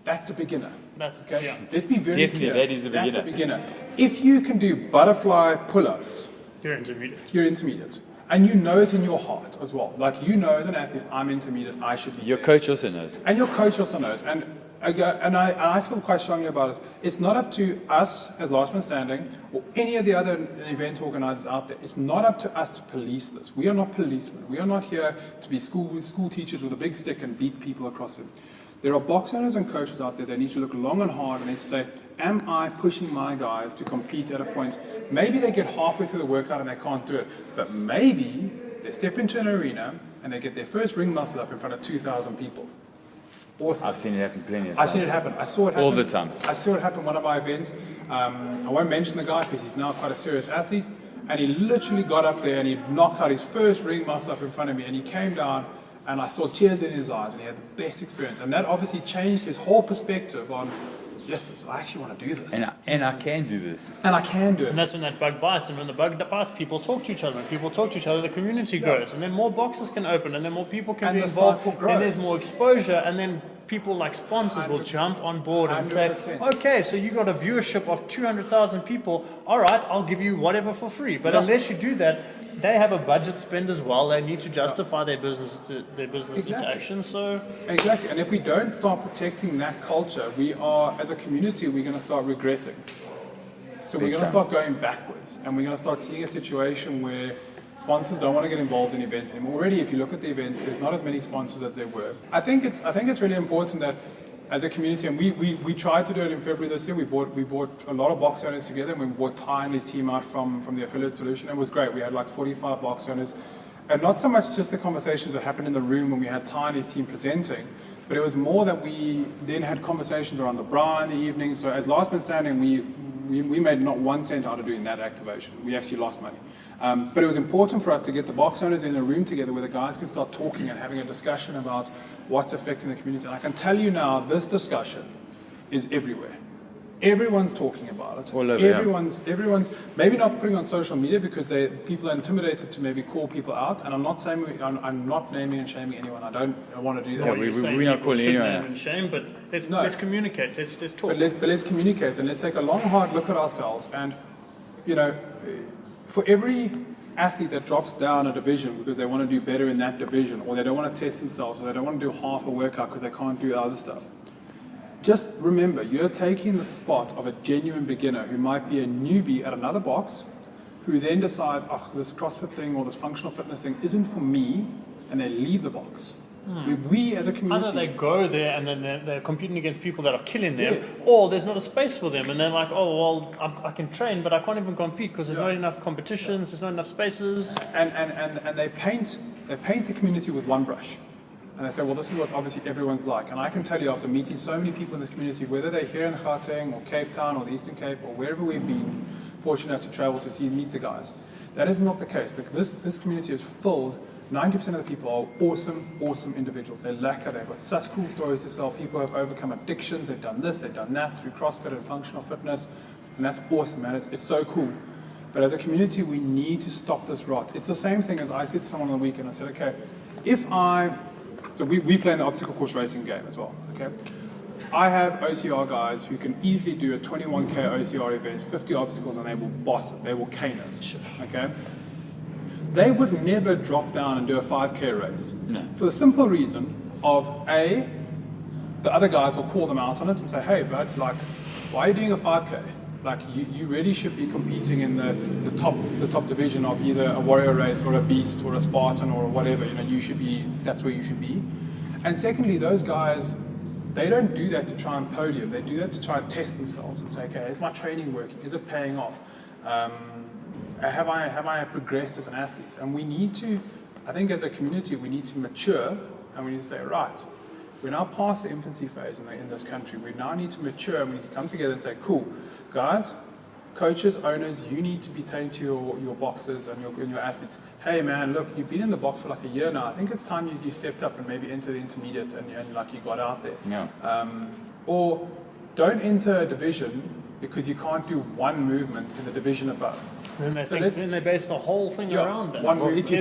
That's a beginner. That's Okay? yeah. Let's be very Definitely, clear. that is a That's beginner. a beginner. If you can do butterfly pull-ups, You're intermediate. you're intermediate. And you know it in your heart as well. Like, you know as an athlete, I'm intermediate, I should be Your there. coach also knows. And your coach also knows. And I feel quite strongly about it. It's not up to us as Last Man Standing or any of the other event organizers out there. It's not up to us to police this. We are not policemen. We are not here to be school teachers with a big stick and beat people across them. There are box owners and coaches out there that need to look long and hard and need to say, am I pushing my guys to compete at a point? Maybe they get halfway through the workout and they can't do it, but maybe they step into an arena and they get their first ring muscle up in front of 2,000 people. Awesome. I've seen it happen plenty of times. I've seen it happen. I saw it happen All the time. I saw it happen at one of our events. I won't mention the guy because he's now quite a serious athlete. And he literally got up there and he knocked out his first ring muscle up in front of me. And he came down and I saw tears in his eyes and he had the best experience. And that obviously changed his whole perspective on, yes, I actually want to do this. And I can do this. And I can do it. And that's when that bug bites, and when the bug bites, people talk to each other. When people talk to each other, the community grows, and then more boxes can open, and then more people can And be the involved, cycle and there's grows. more exposure, and then people like sponsors will jump on board and say, 100%. okay, so you got a viewership of 200,000 people, all right, I'll give you whatever for free. But unless you do that, they have a budget spend as well. They need to justify their business interaction. So exactly, and if we don't start protecting that culture, we are, as a community, we're going to start regressing. So we're going to start going backwards, and we're going to start seeing a situation where sponsors don't want to get involved in events anymore. Already, if you look at the events, there's not as many sponsors as there were. I think it's really important that as a community, and we tried to do it in February this year. We brought a lot of box owners together, and we brought Ty and his team out from the affiliate solution. It was great. We had like 45 box owners, and not so much just the conversations that happened in the room when we had Ty and his team presenting, but it was more that we then had conversations around the bra in the evening. So as Last Man Standing, we made not 1 cent out of doing that activation. We actually lost money. But it was important for us to get the box owners in a room together where the guys can start talking and having a discussion about what's affecting the community. And I can tell you now, this discussion is everywhere. Everyone's talking about it. All over, everyone's maybe not putting on social media because people are intimidated to maybe call people out. And I'm not saying I'm not naming and shaming anyone. I don't want to do that. what you're saying, we're not people calling should anyone name out. and shame, but let's communicate. Let's talk. But let's communicate and let's take a long, hard look at ourselves. And, you know, for every athlete that drops down a division because they want to do better in that division, or they don't want to test themselves, or they don't want to do half a workout because they can't do other stuff, just remember, you're taking the spot of a genuine beginner who might be a newbie at another box, who then decides, oh, this CrossFit thing or this functional fitness thing isn't for me, and they leave the box. We as a community... Either they go there and then they're competing against people that are killing them, or there's not a space for them, and they're like, oh, well, I can train, but I can't even compete because there's not enough competitions, there's not enough spaces. And they paint the community with one brush. And they say, well, this is what obviously everyone's like. And I can tell you, after meeting so many people in this community, whether they're here in Gauteng or Cape Town or the Eastern Cape or wherever we've been fortunate enough to travel to meet the guys, that is not the case. This community is filled. 90% of the people are awesome individuals. They're lacquer. They've got such cool stories to sell. People have overcome addictions. They've done this, they've done that through CrossFit and functional fitness. And that's awesome, man. It's so cool. But as a community, we need to stop this rot. It's the same thing as I said to someone on the weekend. I said, okay, so we play in the obstacle course racing game as well, okay? I have OCR guys who can easily do a 21K OCR event, 50 obstacles, and they will boss it. They will cane it, okay? They would never drop down and do a 5K race. No. For the simple reason of, A, the other guys will call them out on it and say, hey, bud, like, why are you doing a 5K? Like, you really should be competing in the top division of either a warrior race or a beast or a Spartan or whatever. You know, that's where you should be. And secondly, those guys, they don't do that to try and podium. They do that to try and test themselves and say, okay, is my training working? Is it paying off? Have I progressed as an athlete? And we need to, I think as a community, we need to mature and we need to say, right, we're now past the infancy phase in this country. We now need to mature and we need to come together and say, cool, guys, coaches, owners, you need to be saying to your boxers and your athletes, hey man, look, you've been in the box for like a year now. I think it's time you stepped up and maybe enter the intermediate and like you got out there. Yeah. Or don't enter a division because you can't do one movement in the division above. Then they base the whole thing around that. If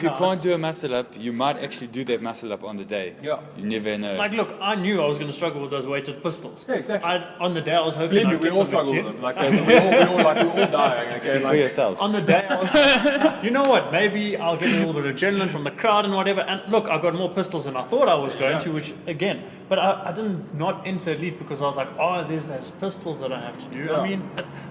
you can't do a muscle up, you might actually do that muscle up on the day. Yeah. You never know. Like, look, I knew I was going to struggle with those weighted pistols. Yeah, exactly. On the day I was hoping Believe me, I'd we get all some struggle with gym. them. Like, we're all dying. Okay, For like, yourselves. On the day, I was, you know what? Maybe I'll get a little bit of adrenaline from the crowd and whatever. And look, I got more pistols than I thought I was going to, which again, but I didn't not enter elite because I was like, oh, there's those pistols that I have to do. Yeah. I mean,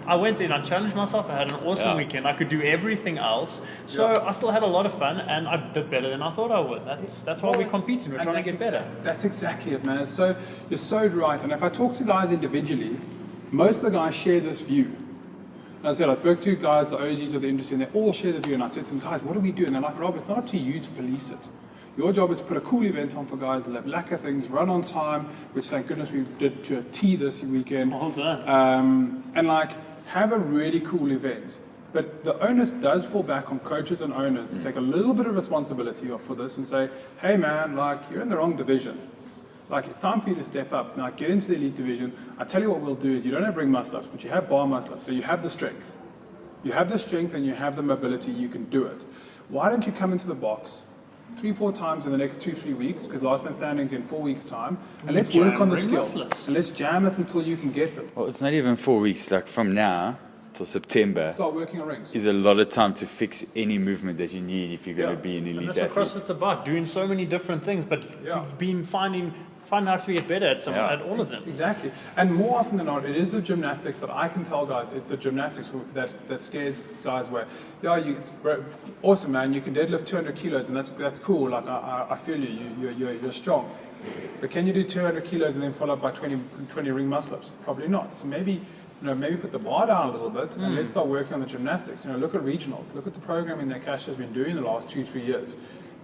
I went there and I challenged myself. I had an awesome weekend. I could do everything else, so I still had a lot of fun, and I did better than I thought I would. That's why we're competing. We're trying to get better. That's exactly it, man. So you're so right. And if I talk to guys individually, most of the guys share this view. And I said, I spoke to guys, the OGs of the industry, and they all share the view. And I said to them, guys, what do we do? And they're like, Rob, it's not up to you to police it. Your job is to put a cool event on for guys, let lacquer things, run on time, which thank goodness we did to a T this weekend. Well done. And like, have a really cool event. But the onus does fall back on coaches and owners to take a little bit of responsibility for this and say, hey man, like, you're in the wrong division. Like, it's time for you to step up. Now, get into the elite division. I tell you what we'll do is you don't have ring muscle ups, but you have bar muscle ups. So you have the strength. You have the strength and you have the mobility, you can do it. Why don't you come into the box, 3-4 times in the next 2-3 weeks, because last man standing's in 4 weeks' time, and let's Jam work on the ring skill. muscle-ups. And let's jam it until you can get them. Well, it's not even 4 weeks. Like from now till September Start working on rings. is a lot of time to fix any movement that you need if you're going to be an And elite that's what athlete. CrossFit's about, doing so many different things, but finding out to get better at all of them. Exactly. And more often than not, it is the gymnastics that I can tell guys, it's the gymnastics that scares guys away. Yeah, it's awesome, man, you can deadlift 200 kilos, and that's cool. Like, I feel you're strong. But can you do 200 kilos and then follow up by 20 ring muscle-ups? Probably not. So maybe put the bar down a little bit and let's start working on the gymnastics. Look at regionals. Look at the programming that Cash has been doing the last 2-3 years.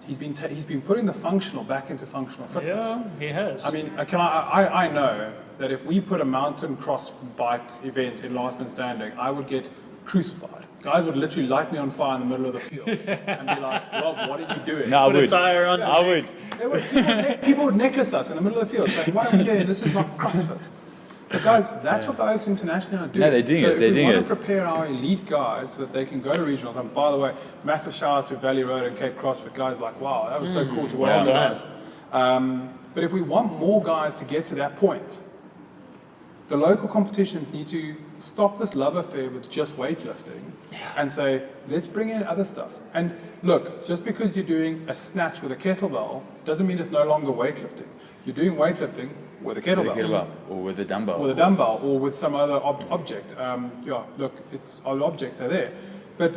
He's been putting the functional back into functional fitness. Yeah, he has. I mean, I know that if we put a mountain cross bike event in last man standing, I would get crucified. Guys would literally light me on fire in the middle of the field and be like, Rob, what are you doing? No, I Put a would. tire on. I would. People would necklace us in the middle of the field saying, what are we doing? This is not CrossFit. But guys, that's what the Oaks International are doing. No, they're doing so it. They're if we doing want it. to prepare our elite guys so that they can go to regionals, and by the way, massive shout out to Valley Road and Cape CrossFit guys. Like, wow, that was so cool to watch you guys. But if we want more guys to get to that point, the local competitions need to stop this love affair with just weightlifting and say, let's bring in other stuff. And look, just because you're doing a snatch with a kettlebell doesn't mean it's no longer weightlifting. You're doing weightlifting with a kettlebell. Or with a dumbbell. With a dumbbell or with some other object. Look, our objects are there. But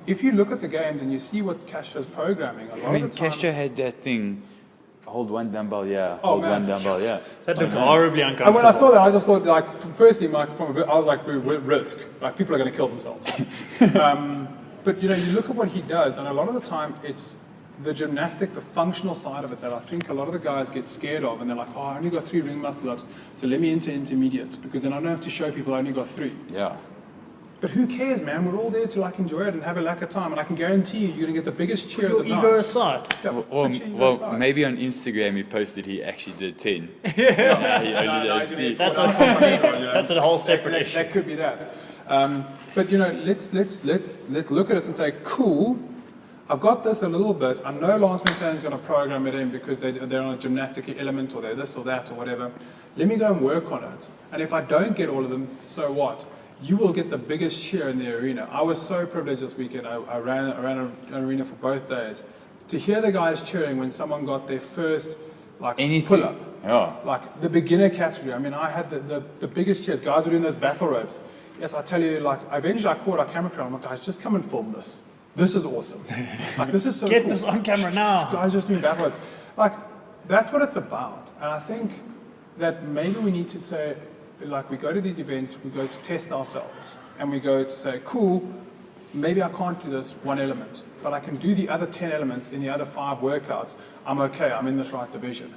if you look at the games and you see what Castro's programming, a lot of the time... Castro had that thing, hold one dumbbell, man. one dumbbell, That looked horribly And uncomfortable. when I saw that, I just thought, like, firstly, Mike, I was like, risk. Like, people are going to kill themselves. But, you look at what he does, and a lot of the time, it's the gymnastic, the functional side of it that I think a lot of the guys get scared of, and they're like, oh, I only got 3 ring muscle-ups, so let me enter intermediate, because then I don't have to show people I only got 3. Yeah. But who cares, man? We're all there to enjoy it and have a lack of time, and I can guarantee you, you're going to get the biggest cheer of the night. Ego aside. Yeah, Well, put your ego aside. maybe on Instagram he posted he actually did 10. He only does 3. That's a whole separate issue. That could be that. But let's look at it and say, cool. I've got this a little bit. I know Last Man Standing is going to program it in because they're on a gymnastic element or they're this or that or whatever. Let me go and work on it. And if I don't get all of them, so what? You will get the biggest cheer in the arena. I was so privileged this weekend. I ran an arena for both days. To hear the guys cheering when someone got their first pull-up. Yeah. Like the beginner category. I mean, I had the biggest cheers. Guys were doing those battle ropes. Yes, I tell you, eventually I caught our camera crew. I'm like, guys, just come and film this. This is awesome. This is so Get cool. this on camera now. Guys just doing battle ropes. That's what it's about. And I think that maybe we need to say, we go to these events, we go to test ourselves, and we go to say, cool, maybe I can't do this one element, but I can do the other 10 elements in the other 5 workouts. I'm okay. I'm in this right division.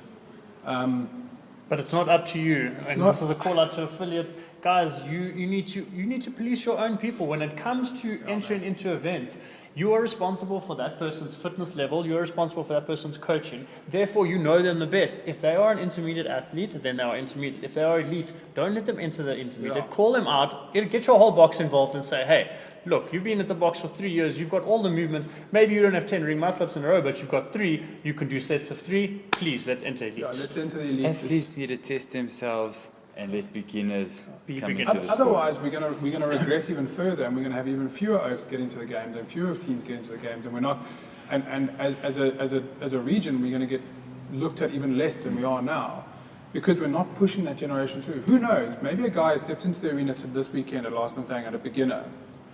But it's not up to you. And this is a call out to affiliates. Guys, you need to police your own people. When it comes to entering into events, you are responsible for that person's fitness level. You're responsible for that person's coaching. Therefore, you know them the best. If they are an intermediate athlete, then they are intermediate. If they are elite, don't let them enter the intermediate. Yeah. Call them out. Get your whole box involved and say, hey, look, you've been at the box for 3 years. You've got all the movements. Maybe you don't have 10 ring muscle-ups in a row, but you've got 3. You can do sets of 3. Please, let's enter elite. Yeah, let's enter the elite. Athletes need to test themselves and let beginners Be come beginners. into the sport. Otherwise, we're gonna regress even further, and we're gonna have even fewer Oaks get into the games, and fewer teams get into the games, and we're not. And as a region, we're gonna get looked at even less than we are now, because we're not pushing that generation through. Who knows? Maybe a guy steps into the arena to this weekend at Last Man Standing at a beginner,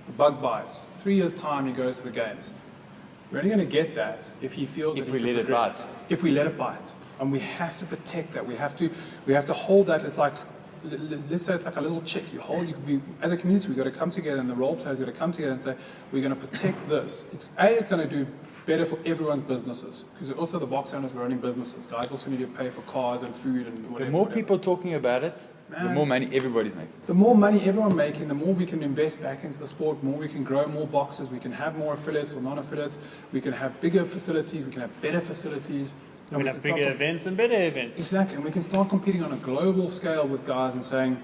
the bug bites. 3 years time, he goes to the games. We're only going to get that if he feels If that we he can let it progress. bite. If we let it bite, and we have to protect that. We have to hold that. It's like, let's say it's like a little chick. You could be, as a community, we've got to come together, and the role players got to come together and say, we're going to protect this. It's going to do better for everyone's businesses, because also the box owners are running businesses. Guys also need to pay for cars and food and whatever. The more whatever. people talking about it, the Man. more money everybody's making. The more money everyone making, the more we can invest back into the sport, the more we can grow more boxes, we can have more affiliates or non-affiliates, we can have bigger facilities, we can have better facilities. We can have bigger events and better events. Exactly, and we can start competing on a global scale with guys and saying,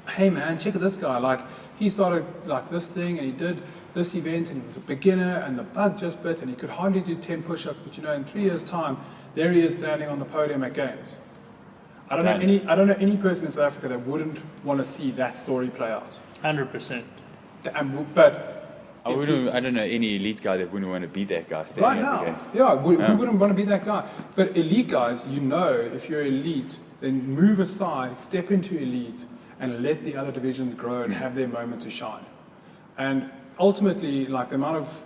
hey man, check out this guy, he started this thing and he did this event and he was a beginner and the bug just bit and he could hardly do 10 push-ups, but you know, in 3 years' time, there he is standing on the podium at games. I don't know any person in South Africa that wouldn't want to see that story play out. 100%. But I don't know any elite guy that wouldn't want to be that guy standing right at now, the games. yeah, who wouldn't want to be that guy? But elite guys, you know, if you're elite, then move aside, step into elite, and let the other divisions grow and have their moment to shine. And ultimately, like the amount of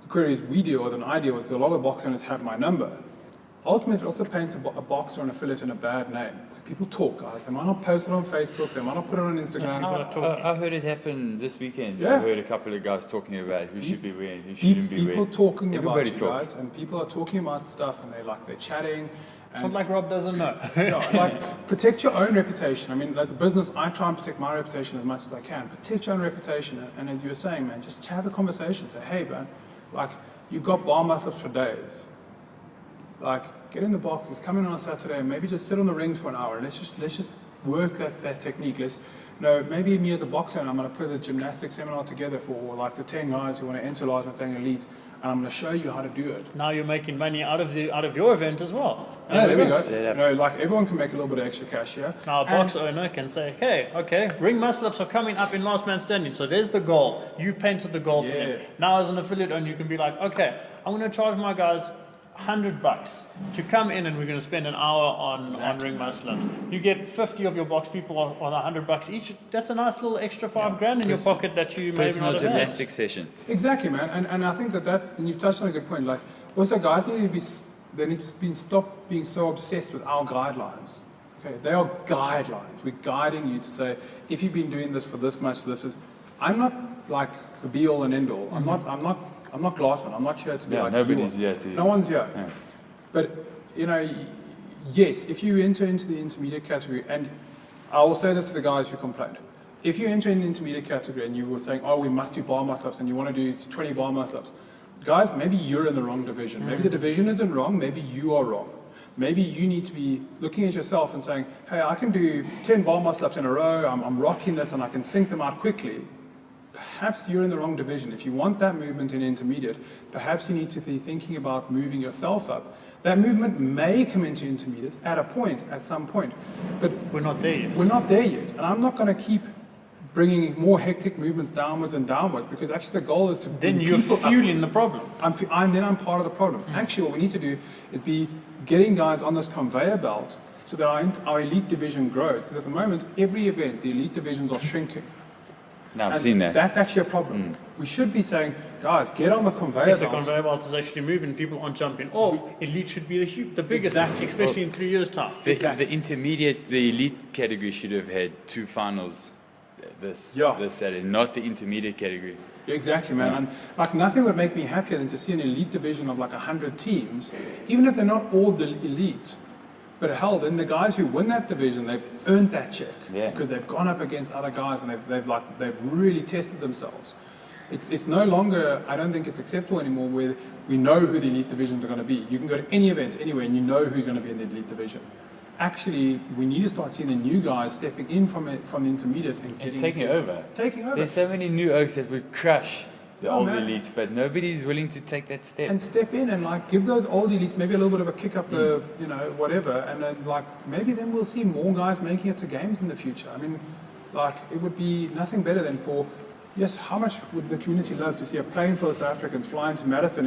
queries we deal with and I deal with, a lot of box owners have my number. Ultimately, it also paints a boxer or an affiliate in a bad name. People talk, guys. They might not post it on Facebook. They might not put it on Instagram. I heard it happen this weekend. Yeah. I heard a couple of guys talking about who should be wearing, who shouldn't be wearing. People talking Everybody about you talks. guys, and people are talking about stuff, and they're chatting. It's not like Rob doesn't know. Like, protect your own reputation. I mean, as a business, I try and protect my reputation as much as I can. Protect your own reputation, and as you were saying, man, just have a conversation. Say, hey, man, like, you've got bar muscle-ups for days. Like, get in the boxes, come in on a Saturday, and maybe just sit on the rings for an hour. Let's just work that technique. Maybe me as a boxer, and I'm going to put a gymnastics seminar together for like the 10 guys who want to enter large standing elite, and I'm going to show you how to do it. Now you're making money out of your event as well. Yeah, there we go. You know, like everyone can make a little bit of extra cash here. Now a box owner can say, hey, okay, ring muscle-ups are coming up in last man standing, so there's the goal. You've painted the goal for them. Now as an affiliate owner, you can be like, okay, I'm going to charge my guys $100 to come in, and we're going to spend an hour on ring muscle-ups. You get 50 of your box people on $100 each. That's a nice little extra $5,000 in your pocket that you maybe not have had. Gymnastics session. Exactly, man. And I think and you've touched on a good point. Like, also guys need to stop being so obsessed with our guidelines. Okay, they are guidelines. We're guiding you to say, if you've been doing this for this much, I'm not like the be all and end all. I'm not Glassman. I'm not here to be like nobody's here to. No one's here. Yeah. But you know, yes, if you enter into the intermediate category, and I will say this to the guys who complained, if you enter in the intermediate category and you were saying, oh, we must do bar muscle-ups, and you want to do 20 bar muscle-ups, guys, maybe you're in the wrong division. Maybe the division isn't wrong. Maybe you are wrong. Maybe you need to be looking at yourself and saying, hey, I can do 10 bar muscle-ups in a row. I'm rocking this, and I can sink them out quickly. Perhaps you're in the wrong division. If you want that movement in intermediate, perhaps you need to be thinking about moving yourself up. That movement may come into intermediate at some point, but we're not there yet. We're not there yet, and I'm not going to keep bringing more hectic movements downwards and downwards, because actually the goal is to then you're fueling the problem. I'm part of the problem. Actually, what we need to do is be getting guys on this conveyor belt so that our elite division grows. Because at the moment, every event, the elite divisions are shrinking. No, I've seen that. That's actually a problem. We should be saying, guys, get on the conveyor belt. If the conveyor belt is actually moving, people aren't jumping off. Elite should be the biggest, especially in 3 years' time. The intermediate, the elite category should have had 2 finals this Saturday, not the intermediate category. Exactly, man. And like nothing would make me happier than to see an elite division of like 100 teams, even if they're not all the elite. But hell, then the guys who win that division, they've earned that check because they've gone up against other guys and they've really tested themselves. It's no longer, I don't think it's acceptable anymore, where we know who the elite divisions are going to be. You can go to any event anywhere and you know who's going to be in the elite division. Actually, we need to start seeing the new guys stepping in from the intermediate and taking over. There's so many new oaks that would crush the old elites, but nobody's willing to take that step. And step in and like give those old elites maybe a little bit of a kick up the, whatever, and then like maybe then we'll see more guys making it to games in the future. I mean, like it would be nothing better than yes, how much would the community love to see a plane full of South Africans fly into Madison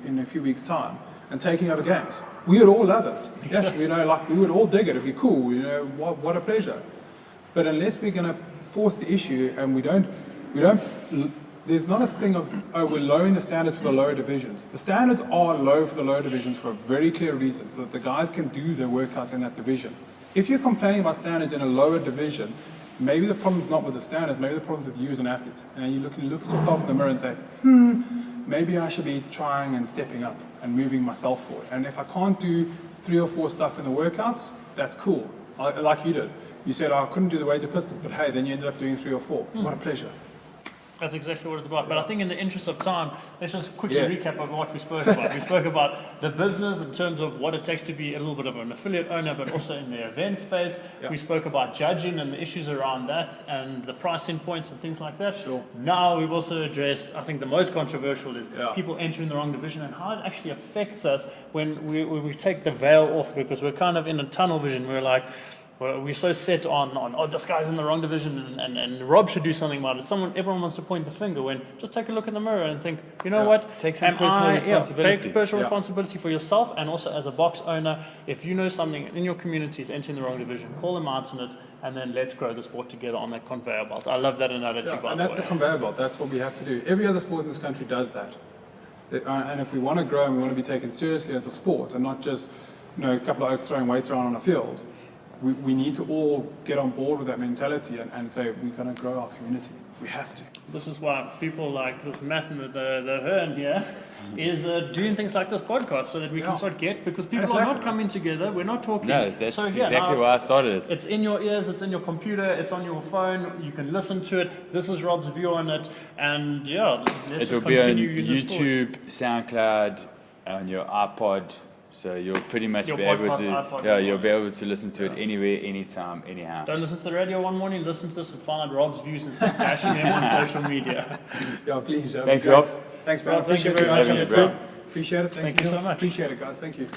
in a few weeks' time and taking over games? We would all love it. Yes, we would all dig it. It'd be cool. What a pleasure. But unless we're going to force the issue and we don't. There's not a thing of, we're lowering the standards for the lower divisions. The standards are low for the lower divisions for a very clear reason, so that the guys can do their workouts in that division. If you're complaining about standards in a lower division, maybe the problem's not with the standards, maybe the problem's with you as an athlete. And you look at yourself in the mirror and say, maybe I should be trying and stepping up and moving myself forward. And if I can't do 3 or 4 stuff in the workouts, that's cool. Like you did. You said, I couldn't do the weighted pistols, but hey, then you ended up doing 3 or 4. What a pleasure. That's exactly what it's about. But I think in the interest of time, let's just quickly Yeah. recap of what we spoke about. We spoke about the business in terms of what it takes to be a little bit of an affiliate owner, but also in the event space. Yeah. We spoke about judging and the issues around that and the pricing points and things like that. Sure. Now we've also addressed, I think the most controversial is Yeah. people entering the wrong division and how it actually affects us when we take the veil off, because we're kind of in a tunnel vision. We're like, we're so set on oh, this guy's in the wrong division and Rob should do something about it. Everyone wants to point the finger when just take a look in the mirror and think, you know what? Take some personal responsibility. Take personal responsibility for yourself, and also as a box owner, if you know something in your community is entering the wrong division, call them out on it, and then let's grow the sport together on that conveyor belt. I love that analogy. Yeah, and that's the conveyor belt. That's what we have to do. Every other sport in this country does that. And if we want to grow and we want to be taken seriously as a sport and not just, a couple of oaks throwing weights around on a field, we need to all get on board with that mentality and say we're going to grow our community. We have to. This is why people like this Matt and the Hearn here is doing things like this podcast so that we can start because people are not coming together. We're not talking. No, that's exactly why I started it. It's in your ears, it's in your computer, it's on your phone. You can listen to it. This is Rob's view on it, and let's It will be on YouTube, SoundCloud, on your iPod. So you'll pretty much Your be able podcast, to, iPod, you'll be able to listen to it anywhere, anytime, anyhow. Don't listen to the radio one morning. Listen to this and find Rob's views and start bashing him on social media. Yeah, please. Thanks, Rob. Thanks, man. Rob, thank you Appreciate very much, it. bro. Appreciate it. Thank you so much. Appreciate it, guys. Thank you.